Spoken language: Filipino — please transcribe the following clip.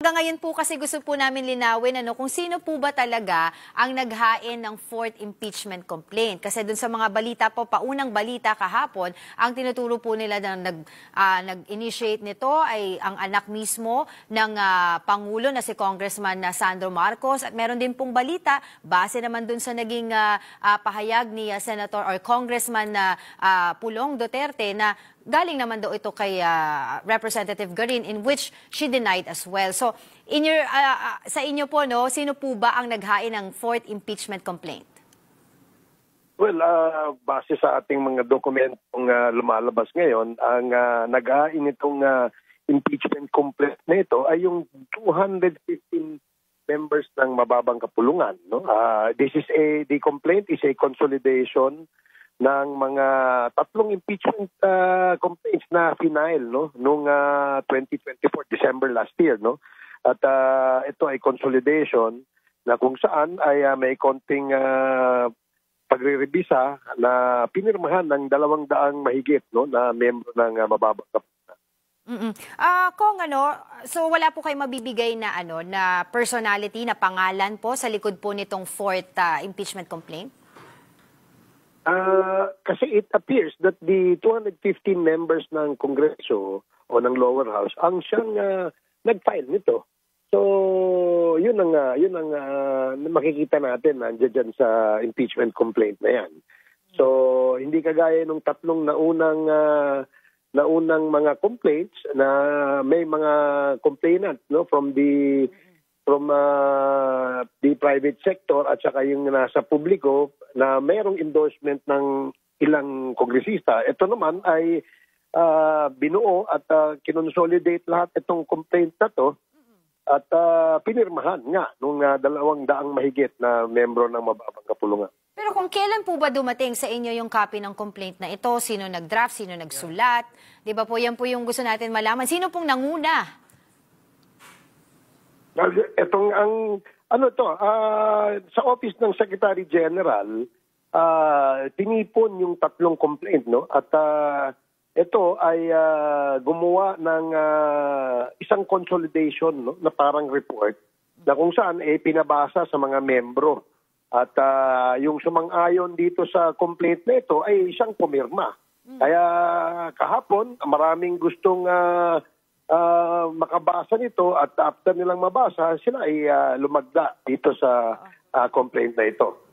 Hanggang ngayon po kasi gusto po namin linawin kung sino po ba talaga ang naghain ng fourth impeachment complaint. Kasi dun sa mga balita po, paunang balita kahapon, ang tinuturo po nila na nag-initiate nito ay ang anak mismo ng Pangulo na si Congressman Sandro Marcos. At meron din pong balita, base naman dun sa naging pahayag ni Senator or Congressman Pulong Duterte na galing naman daw ito kay Representative Garin, in which she denied as well. So, sa inyo po, sino po ba ang naghain ng fourth impeachment complaint? Well, base sa ating mga dokumentong lumalabas ngayon, ang naghain itong impeachment complaint na ito ay yung 215 members ng mababang kapulungan. No? The complaint is a consolidation ng mga tatlong impeachment complaints na final noong 2024 December last year, no. At ito ay consolidation na kung saan ay may konting pagre-revisa na pinirmahan ng 200 mahigit na membro ng mababang kapulungan. So wala po kayong mabibigay na na personality, na pangalan po sa likod po nitong fourth impeachment complaint? Kasi it appears that the 215 members ng Kongreso o ng lower house ang siyang nag-file nito. So, yun ang makikita natin nandiyan dyan sa impeachment complaint na yan. So, hindi kagaya nung tatlong naunang mga complaints na may mga complainant from the private sector at saka yung nasa publiko na mayroong endorsement ng ilang kongresista. Ito naman ay binuo at kinonsolidate lahat itong complaint na to at pinirmahan nga nung 200 mahigit na membro ng mababang kapulungan. Pero kung kailan po ba dumating sa inyo yung copy ng complaint na ito? Sino nag-draft? Sino nagsulat? Di ba po yan po yung gusto natin malaman? Sino pong nanguna? Sa office ng Secretary General, tinipon yung tatlong complaint, no? At ito ay gumawa ng isang consolidation, no, na parang report na kung saan pinabasa sa mga membro. At yung sumang-ayon dito sa complaint na ito ay siyang pumirma. Kaya kahapon, maraming gustong makabasa nito at after nilang mabasa, sila ay lumagda dito sa complaint na ito.